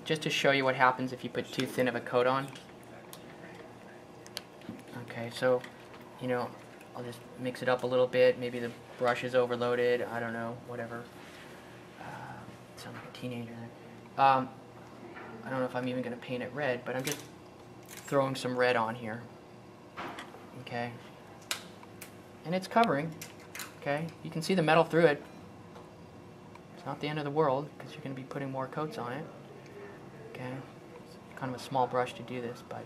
just to show you what happens if you put too thin of a coat on. Okay, so, you know, I'll just mix it up a little bit. Maybe the brush is overloaded. I don't know, whatever. Sound like a teenager. I don't know if I'm even going to paint it red, but I'm just throwing some red on here. Okay. And it's covering. Okay. You can see the metal through it. It's not the end of the world because you're going to be putting more coats on it. Okay. It's kind of a small brush to do this, but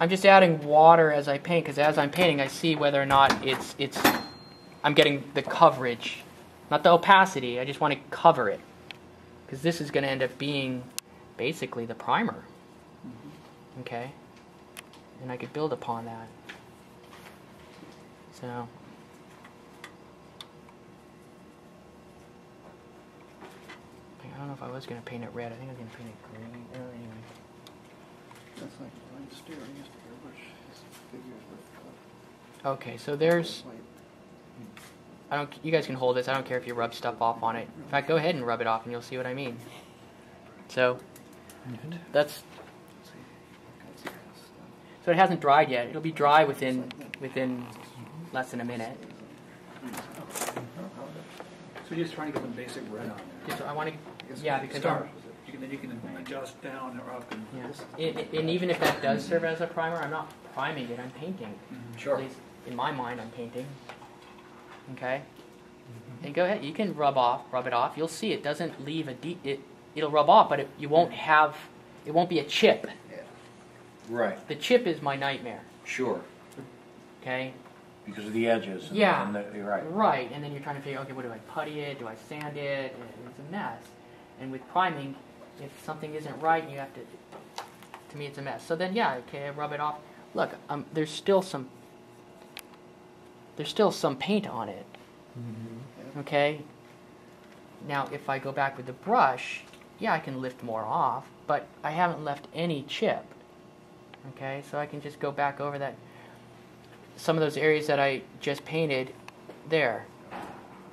I'm just adding water as I paint, because as I'm painting I see whether or not I'm getting the coverage, not the opacity. I just want to cover it, because this is going to end up being basically the primer. Okay, and I could build upon that. So I don't know if I was going to paint it red. I think I was going to paint it green. Anyway. That's like line steering is airbrush figures with Okay, so there's. You guys can hold this. I don't care if you rub stuff off on it. In fact, go ahead and rub it off, and you'll see what I mean. So that's. So it hasn't dried yet. It'll be dry within less than a minute. So you're just trying to get some basic red on there. Just, I want to. Yeah, because then you can adjust down or up. And yes. And even if that does serve as a primer, I'm not priming it. I'm painting. Sure. At least in my mind, I'm painting. Okay. And go ahead. You can rub it off. You'll see it doesn't leave a deep. It'll rub off, but it won't be a chip. Yeah. Right. The chip is my nightmare. Sure. Okay. Because of the edges. Yeah. You're right. Right. And then you're trying to figure, okay, what do I putty it? Do I sand it? And it's a mess. And with priming, if something isn't right, you have to me it's a mess. So then, yeah, okay, I rub it off. Look, there's still some paint on it. Mm-hmm. Okay. Now, if I go back with the brush, yeah, I can lift more off, but I haven't left any chip. Okay, so I can just go back over that. Some of those areas that I just painted, there.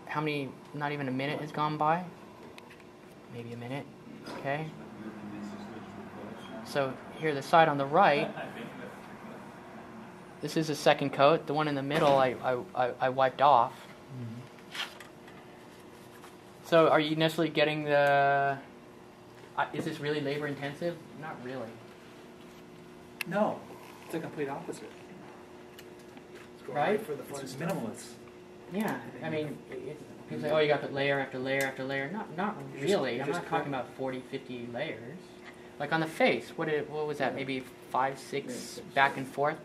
How many? Not even a minute has gone by. Maybe a minute. Okay. So here, the side on the right. This is the second coat. The one in the middle, I wiped off. Mm-hmm. So, are you necessarily getting the? Is this really labor intensive? Not really. No, it's the complete opposite. Right? For the it's minimalist. Yeah, I mean, it's like, oh, you got the layer after layer after layer. Not really. I'm not talking about 40, 50 layers. Like on the face, what was that? Maybe 5, 6 back and forth.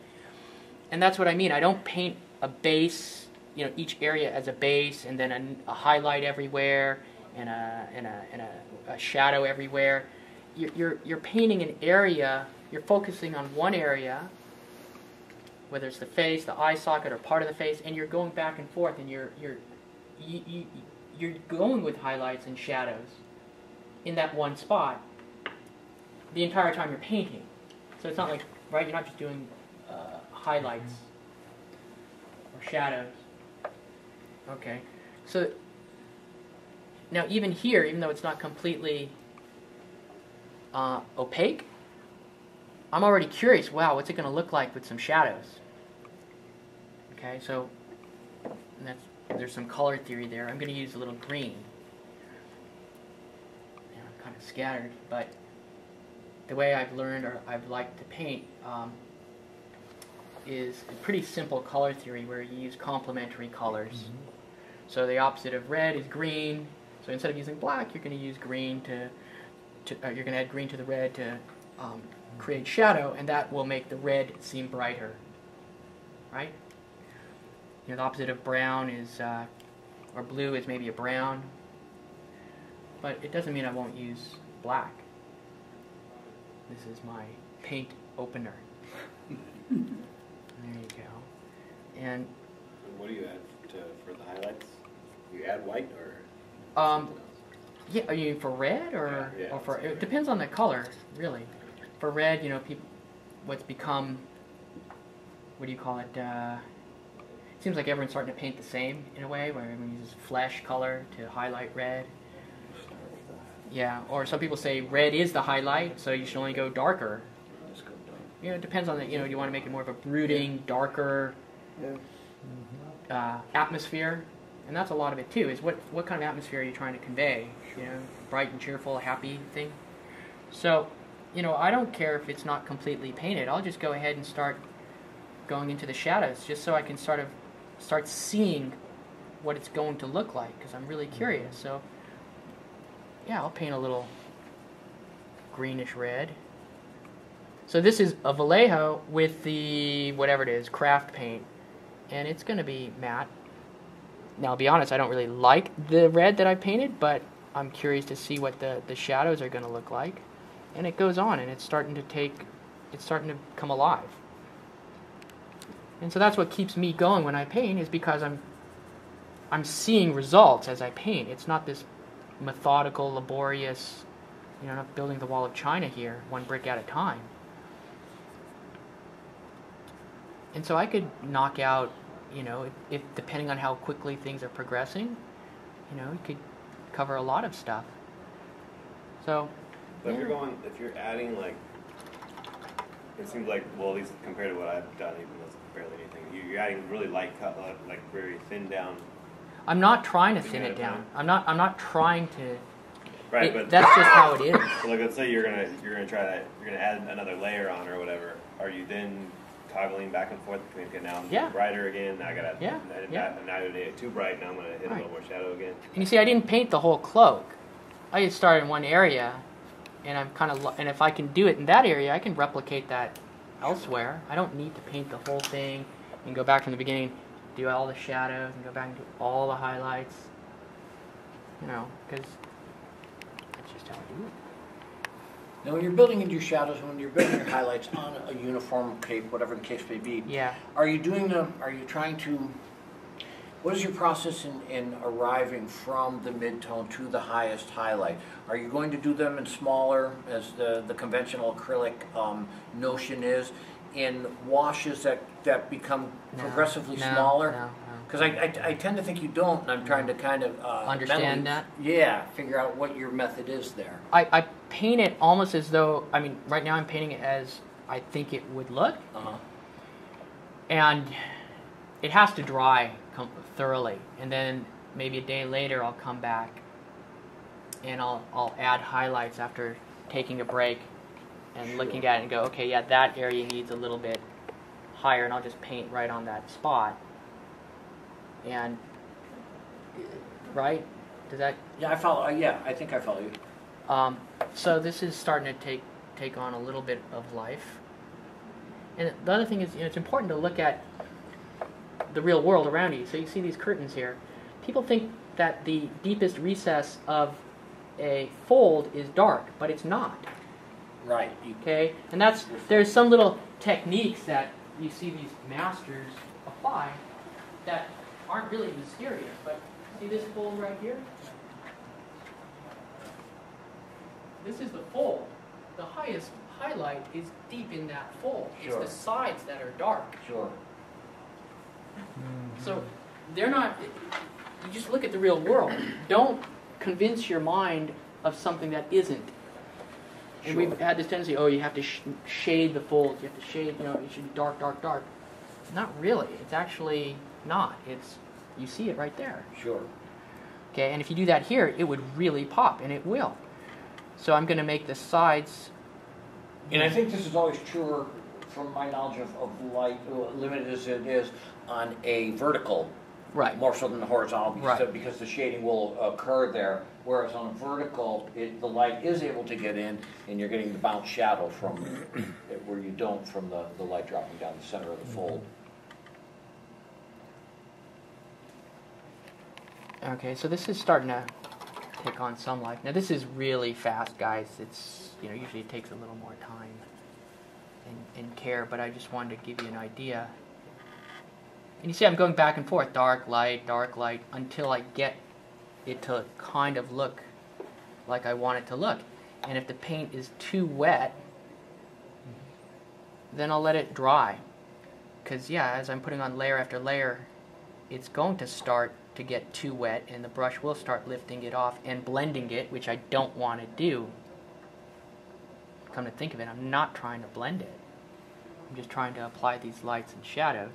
And that's what I mean. I don't paint a base, each area as a base, and then a highlight everywhere, and a shadow everywhere. You're painting an area. You're focusing on one area, whether it's the face, the eye socket, or part of the face, and you're going back and forth, and you're going with highlights and shadows in that one spot the entire time you're painting. So it's not like, right, you're not just doing highlights or shadows. Okay, so now even here, even though it's not completely opaque, I'm already curious, wow, what's it going to look like with some shadows? Okay, so there's some color theory there. I'm going to use a little green. I'm kind of scattered, but the way I've learned or I've liked to paint is a pretty simple color theory where you use complementary colors. Mm-hmm. So the opposite of red is green. So instead of using black, you're going to use green you're going to add green to the red to create shadow, and that will make the red seem brighter, right? The opposite of brown is, or blue is maybe a brown, but it doesn't mean I won't use black. This is my paint opener. There you go. And what do you add for the highlights? You add white or something else? Yeah, are you for red or for? It depends on the color, really. For red, what's become, what do you call it? It seems like everyone's starting to paint the same in a way, where everyone uses flesh color to highlight red. Yeah, or some people say red is the highlight, so you should only go darker. Just go down. You know, it depends on the, you know, do you want to make it more of a brooding, darker atmosphere? And that's a lot of it too, is what kind of atmosphere are you trying to convey? You know, bright and cheerful, happy thing. So, you know, I don't care if it's not completely painted. I'll just go ahead and start going into the shadows, just so I can start seeing what it's going to look like, because I'm really curious. So, yeah, I'll paint a little greenish red. So this is a Vallejo with the, whatever it is, craft paint. And it's going to be matte. Now, I'll be honest, I don't really like the red that I painted, but I'm curious to see what the shadows are going to look like. And it goes on, and it's starting to come alive. And so that's what keeps me going when I paint, is because I'm seeing results as I paint. It's not this methodical, laborious, you know, I'm not building the wall of China here, one brick at a time. And so I could knock out, you know, if depending on how quickly things are progressing, you know, you could cover a lot of stuff. So, But if you're adding like, it seems like, well, at least compared to what I've done, even though it's barely anything, you're adding really light cut, like very thin down. I'm not trying to thin it down. I'm not trying to. Right, but that's just how it is. So like, let's say you're gonna add another layer on or whatever. Are you then toggling back and forth between, okay, now I'm brighter again, now I gotta, now I made it too bright, now I'm gonna hit a little more shadow again. And you see, I didn't paint the whole cloak. I just started in one area, and I'm kind of, and if I can do it in that area, I can replicate that elsewhere. I don't need to paint the whole thing and go back from the beginning, do all the shadows, and go back and do all the highlights. You know, because that's just how I do it. Now, when you're building into your shadows, when you're building your highlights on a uniform cape, whatever the case may be, are you trying to, what is your process in arriving from the mid-tone to the highest highlight? Are you going to do them in smaller, as the conventional acrylic notion is, in washes that become progressively smaller? No. Because I tend to think you don't, and I'm trying to kind of understand that. Yeah, figure out what your method is there. I paint it almost as though, I mean, right now I'm painting it as I think it would look, and it has to dry thoroughly, and then maybe a day later I'll come back and I'll add highlights after taking a break and looking at it and go, okay, yeah, that area needs a little bit higher, and I'll just paint right on that spot. And right, does that? Yeah, I follow. Yeah, I think I follow you. So this is starting to take on a little bit of life. And the other thing is, you know, it's important to look at the real world around you. So you see these curtains here. People think that the deepest recess of a fold is dark, but it's not. Right. Okay, and there's some little techniques that you see these masters apply that aren't really mysterious, but see this fold right here? This is the fold. The highest highlight is deep in that fold. It's the sides that are dark. Sure. So they're not, you just look at the real world. Don't convince your mind of something that isn't. And we've had this tendency, you have to shade the folds, you have to shade, you know, it should be dark, dark, dark. Not really. It's actually not. You see it right there. Sure. Okay, and if you do that here, it would really pop, and it will. So I'm going to make the sides. And I think this is always truer from my knowledge of light, limited as it is, on a vertical. Right. More so than the horizontal, because the shading will occur there. Whereas on a vertical, the light is able to get in, and you're getting the bounce shadow from where you don't from the light dropping down the center of the fold. Okay, so this is starting to take on some life. Now this is really fast, guys. It's, you know, usually it takes a little more time and care, but I just wanted to give you an idea. And you see I'm going back and forth, dark, light, until I get it to kind of look like I want it to look. And if the paint is too wet, then I'll let it dry. Because, yeah, as I'm putting on layer after layer, it's going to start to get too wet, and the brush will start lifting it off and blending it, which I don't want to do. Come to think of it, I'm not trying to blend it. I'm just trying to apply these lights and shadows.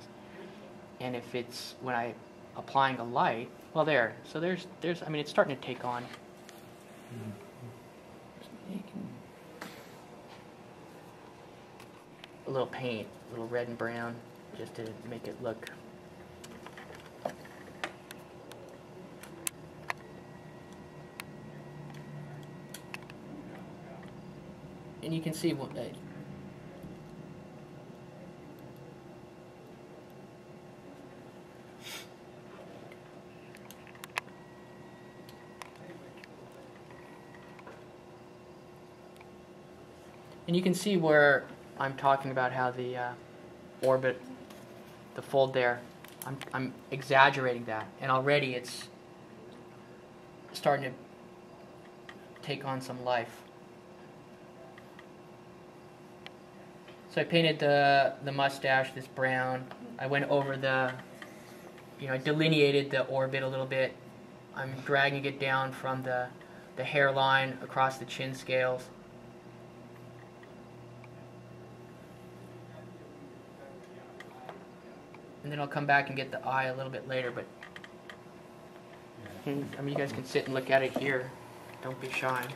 And if it's, when I'm applying a light, well there, so there's, I mean, it's starting to take on. A little paint, a little red and brown, just to make it look. And you can see what and you can see where I'm talking about how the orbit, the fold there, I'm exaggerating that, and already it's starting to take on some life. So I painted the mustache this brown. I went over the, I delineated the orbit a little bit. I'm dragging it down from the hairline across the chin scales. And then I'll come back and get the eye a little bit later, but I mean, you guys can sit and look at it here. Don't be shy.